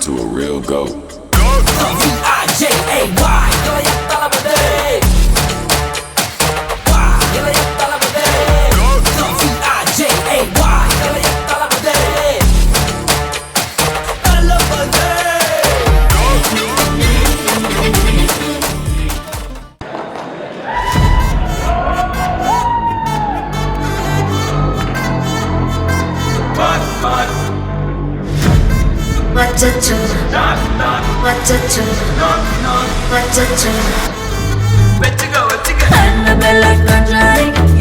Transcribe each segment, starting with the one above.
To a real goat.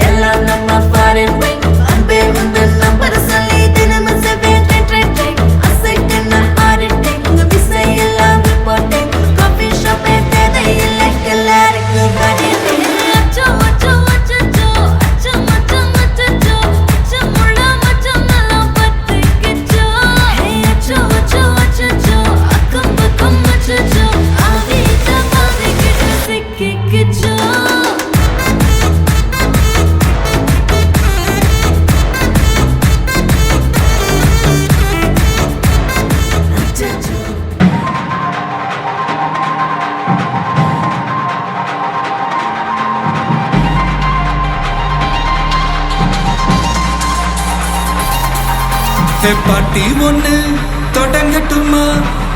எல்லாம் நம்ம foreign wing அன்பே வந்து நம்பர் சொல்லி தினமும் செவ்வேன் அசைக்கண்ண ஆடிட்டேன் உங்க விசை எல்லாம் போட்டேன் காஃபி ஷாப்பே தேவையில்லை எல்லாருக்கும் காட்டிட்டேன் அச்சோ அச்சோ அச்சோ அச்சோ அச்சோ அச்சோ அச்சோ முள்ள மச்சம் எல்லாம் பத்திக்கிச்சோ அச்சோ அச்சோ அச்சோ அக்கம் பக்கம் அச்சோ ஆவிட்ட பாதிக்கிட்டு சிக்கிக்கிச்சோ பாட்டி ஒண்ணு தொடங்கட்டுமா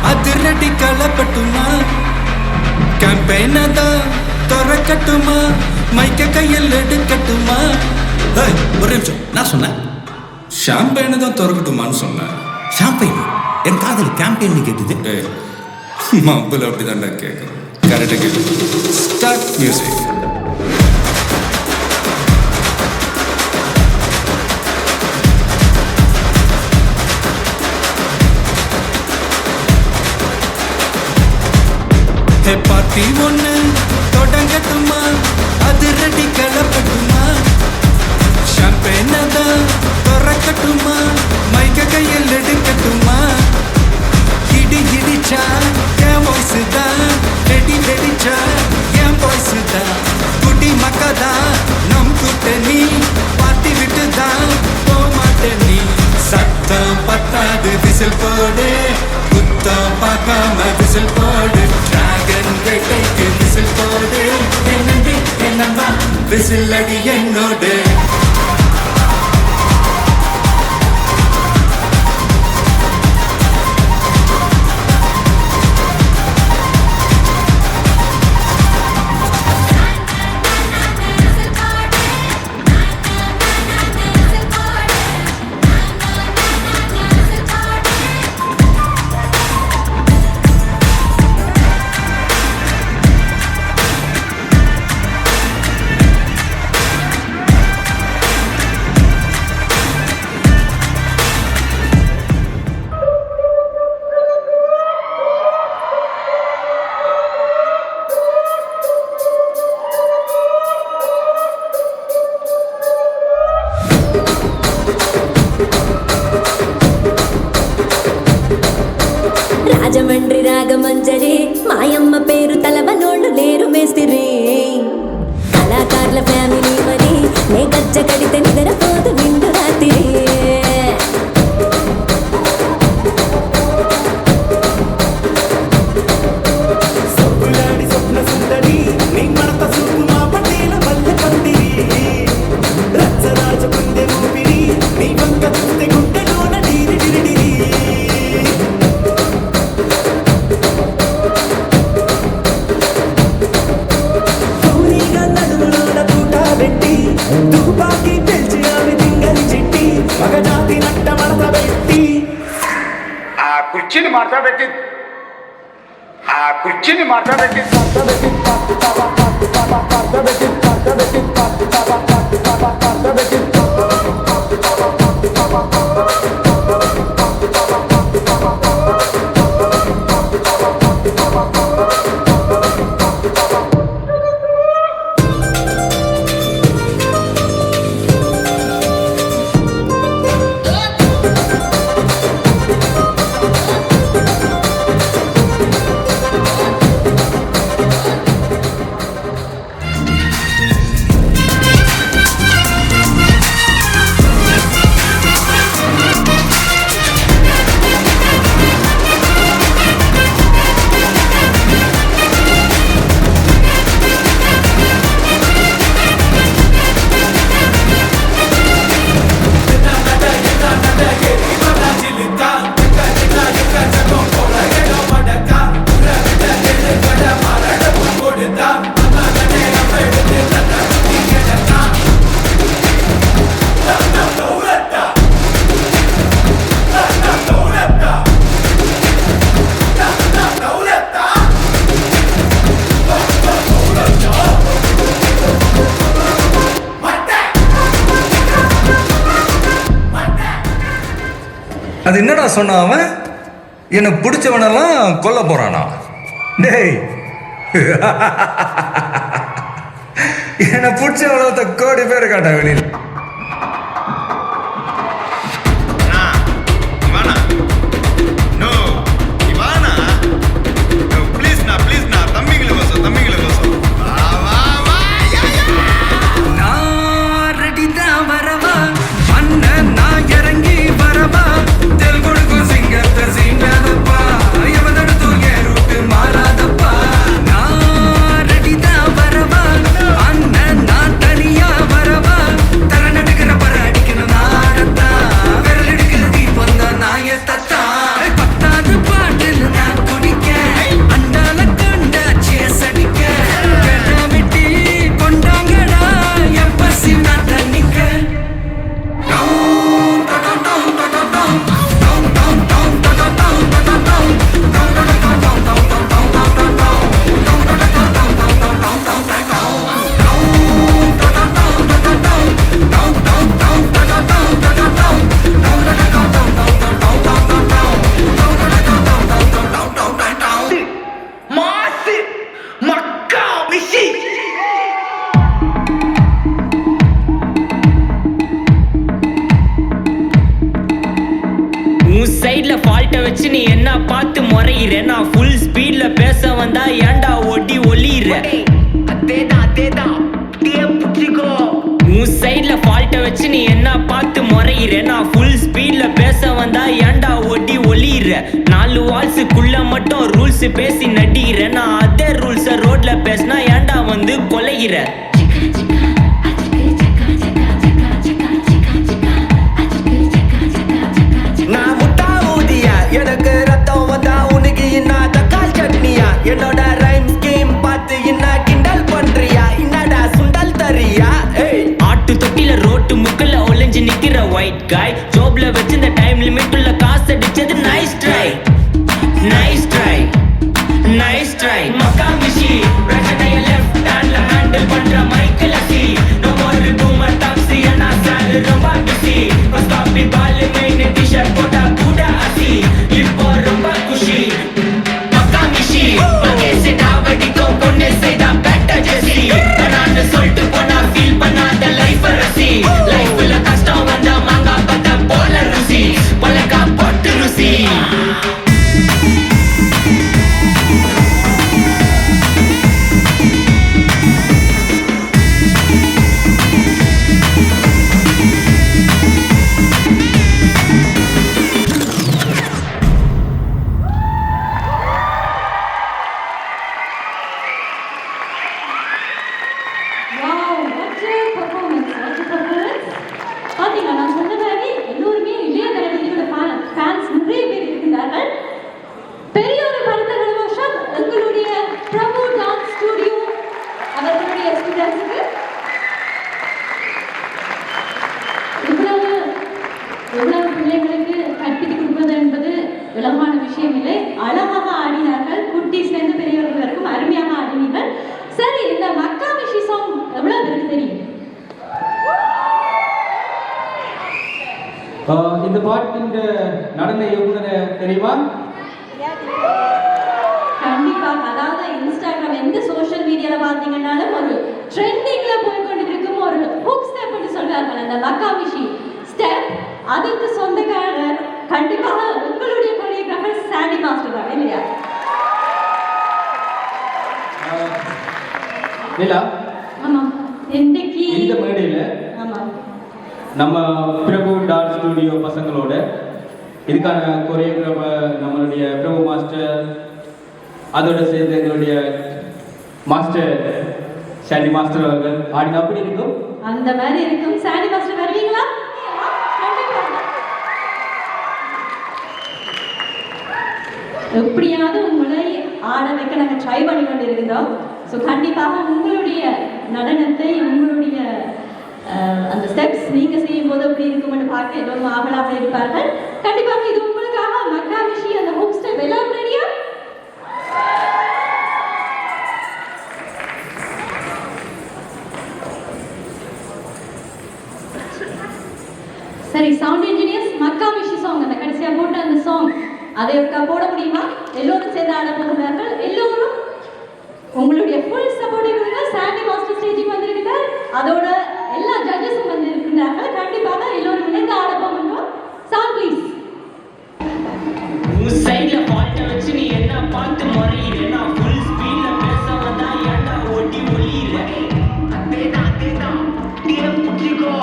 அதிரடி கலப்பட்டுமா கேம்பெயின் தான் திறக்கட்டுமா மைக்க கையில் எடுக்கட்டுமா ஒரு நிமிஷம் நான் சொன்னேன் ஷாம்பெயினை தான் திறக்கட்டுமான்னு சொன்னேன். ஷாம்பெயின் என் காதல் கேம்பெயின் கேட்டுது. மப்பிள் அப்படிதான்டா கேட்கும். கரெக்டாக கேட்டு ஸ்டார்ட் மியூசிக். பாட்டி ஒண்ணு தொடங்கட்டுமா அதிரடி கலப்பட்டுமா ஷாம்பெயினை தான் திறக்கட்டுமா மைக்க கையில் எடுக்கட்டுமா இடி இடிச்சா என் வாய்ஸ் தான் வெடி வெடிச்சா என் வாய்ஸ் தான் குடி மக்கதான் நம் கூட்டணி பாட்டி விட்டு தான் போமாட்ட நீ சத்தம் பத்தாது விசில் போடு குத்தம் பார்க்காம விசில் போடு டிராகன் வேட்டைக்கு விசில் போடு என்னம்பா விசில் அடி என்னோடு రాజమండ్రి రాగమంజరి మాయమ్మ పేరు తలవనోళ్ళు లేరు మేస్తిరి కళాకారుల ఫ్యామిలీ మరి నే గజ్జ కడితే నిద్రపోదు నిండు రాత్రి సొక్కులాడి స్వప్న సుందరి నీ మడత సూపు మా పటేల మల్లె పందిరి రచ్చరాజ పుందె ఊపిరి నీ వంక చూస్తే గుండెలోన డీరి డిరిడిరి తుపాకి పెంచి ఆమె తింగని చిట్టి మగజాతి నట్ట మడత పెట్టి ఆ కుర్చీని మార్చబెట్టి அது என்னடா சொன்ன அவன்? என்னை பிடிச்சவனெல்லாம் கொல்ல போறானா? டேய் என்னை பிடிச்சவனத்தை கோடி பேர் காட்டா வெளியில். சைட்ல ஃபால்ட்ட வச்சு நீ என்ன பார்த்து முறையிற? நான் ஃபுல் ஸ்பீட்ல பேச வந்தா ஏன்டா ஒட்டி ஒளியிற? உன் சைட்ல ஃபால்ட்ட வச்சு நீ என்ன பார்த்து முறையிற? நான் ஃபுல் ஸ்பீட்ல பேச வந்தா ஏன்டா ஒட்டி ஒளியிற? 4 வால்ஸுக்குள்ள மட்டும் ரூல்ஸ் பேசி நடிக்கிற. நான் அதே ரூல்ஸ ரோட்ல பேசினா ஏன்டா வந்து கொலைகிற? எனக்கு ரத்தம் வந்தா உனக்கு என்ன தக்கால் சட்னியா? என்னோட ரைம் ஸ்கீம் பார்த்து என்ன கிண்டல் பண்றியா? என்னடா சுண்டல் தரியா? ஆட்டு தொட்டில ரோட்டு முக்கல்ல ஒளிஞ்சு நிக்கிற ஒயிட் காய். ஜோப்ல வச்சு இந்த டைம் லிமிட் உள்ள காசு அடிச்சது nice try, nice try, nice try. மக்கா மிஷி பிரச்சனைய லெஃப்ட் ஹேண்ட்ல ஹேண்டில் பண்ற மைக்கேல் அசி. நோ மோர் பூமர் டாக்ஸி அண்ணா சார் ரொம்ப பிஸி. ஃபர்ஸ்ட் காப்பி பால் மெயின் டி-ஷர்ட் போட்டா கூட அசி. இப்போ ரொம்ப குஷி மக்கா மிஷி. மகேஷ் டாவடிக்கும் பொண்ணு செய்தா பெட்டர் ஜெசி. நான் சொல்லிட்டு போனா ஃபீல் பண்ணாத லைஃப் ரசி. லைஃப்ல கஷ்டம் வந்தா மாங்கா பத்த போல ருசி. பழக்கா போட்டு ருசி. எவ்வளவு பிள்ளைகளுக்கு கற்பித்துக் கொடுப்பது என்பது விளமான விஷயம் இல்லை. அழகாக ஆடினார்கள். குட்டீஸ்லேருந்து பெரியவர்கள் வரைக்கும் அருமையாக ஆடினீர்கள். சரி, இந்த மக்கா மிஷி சாங் எவ்வளவு பேருக்கு தெரியும்? இந்த பாட்டின் நடன இயக்குனரை தெரியுமா? கண்டிப்பாக. அதாவது இன்ஸ்டாகிராம் எந்த சோஷியல் மீடியால பார்த்தீங்கன்னாலும் ஒரு ட்ரெண்டிங்ல போய் கொண்டிருக்கும் ஒரு ஹுக் ஸ்டெப் என்று சொல்றார்கள். அந்த மக்கா மிஷி ஸ்டெப் அதுக்கு சொந்தக்காரர் கண்டிப்பாக உங்களுடைய கொரியோகிராஃபர் சாண்டி மாஸ்டர் தான் இல்லையா? இல்ல ஆமா. இன்னைக்கு இந்த மேடையில ஆமா நம்ம பிரபு டான்ஸ் ஸ்டுடியோ பசங்களோட இதுக்கான கொரியோகிராஃபர் நம்மளுடைய பிரபு மாஸ்டர், அதோட சேர்ந்து எங்களுடைய மாஸ்டர் சாண்டி மாஸ்டர் அவர்கள் ஆடினா அப்படி இருக்கும். அந்த மாதிரி இருக்கும். சாண்டி மாஸ்டர் வருவீங்களா? எப்படியாவது உங்களை ஆட வைக்க நாங்கள் ட்ரை பண்ணி கொண்டு இருக்கின்றோம். ஸோ கண்டிப்பாக உங்களுடைய நடனத்தை, உங்களுடைய அந்த ஸ்டெப்ஸ் நீங்கள் செய்யும் போது எப்படி இருக்கும்னு பார்க்க எல்லோரும் ஆவலாக இருப்பார்கள். கண்டிப்பாக இது உங்களுக்காக மக்கா மிஷி அந்த ஹுக் ஸ்டெப் எல்லாரும் ரெடியா? சரி, சவுண்ட் இன்ஜினியர்ஸ் மக்கா மிஷி சாங் அந்த கடைசியாக போட்டு அதை ஒருக்கா போட முடியுமா? எல்லோரும் சேர்ந்து ஆட போகிறார்கள். எல்லோரும் உங்களுடைய ஃபுல் சப்போர்ட்டை கொடுங்க. சாண்டி மாஸ்டர் ஸ்டேஜுக்கு வந்திருக்கிறார். அதோட எல்லா ஜட்ஜஸும் வந்து இருக்கிறார்கள். கண்டிப்பாக எல்லோரும் இணைந்து ஆட போகின்றோம். Song please. உன் சைடுல பாட்ட வச்சு நீ என்ன பார்த்து முறையிற, நான் ஃபுல் ஸ்பீட்ல பேச வந்தா ஏன்டா ஓட்டி ஒளியிற. அதேதான் நீங்க புடிச்சுக்கோ.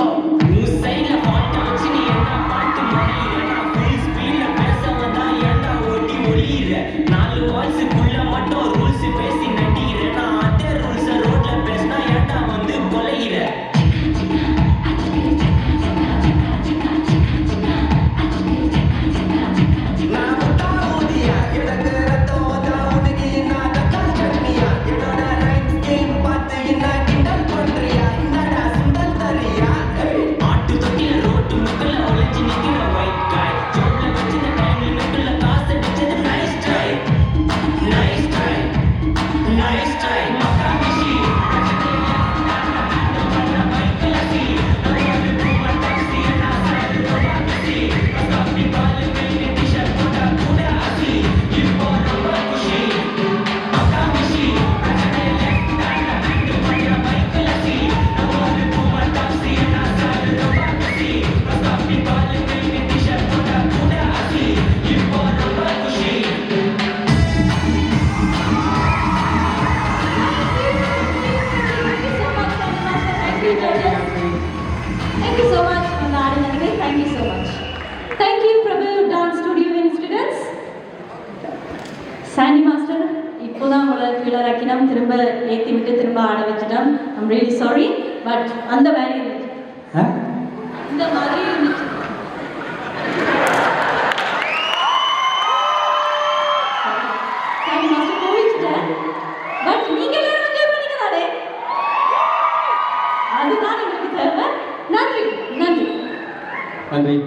உன் சைடுல பாட்ட வச்சு நீ என்ன பார்த்து முறையிற, நான் ஃபுல் ஸ்பீட்ல பேச வந்தா ஏன்டா ஓட்டி ஒளியிற. 4 வாய்ஸுக்குள்ள மட்டும் ரூல்ஸ் பேசி நடிக்கிற, நான் அதே ரூல்ஸ ரோட்ல பேசினா ஏன்டா வந்து கொலையிற. ஆட்டு தொட்டில ரோட்டு முக்கல்ல ஒளிஞ்சு நிக்கிற white guy. ஜோப்ல வச்சிருந்த time limit உள்ள காசு அடிச்சது nice try. Nice try. Nice try. மக்கா விஷி. Thank you so much, Narayanange. Thank you so much. Thank you, Prabhu Dance Studio and students. Sandy master இப்போதான் உங்களை கீழே ரக்கினம் திரும்ப ஏற்றி விட்டு திரும்ப ஆட வச்சுட்டோம். ஐம் ரியலி சாரி, பட் அந்த மாதிரி இருந்துச்சு. இந்த மாதிரி இருந்துச்சு. சாண்டி மாஸ்டர் கோவிச்சுட்டேன், பட் நீங்க எல்லாரும் என்ஜாய் பண்ணிக்கிறாரே, அதுதான் எங்களுக்கு தேவை. நன்றி நன்றி நன்றி.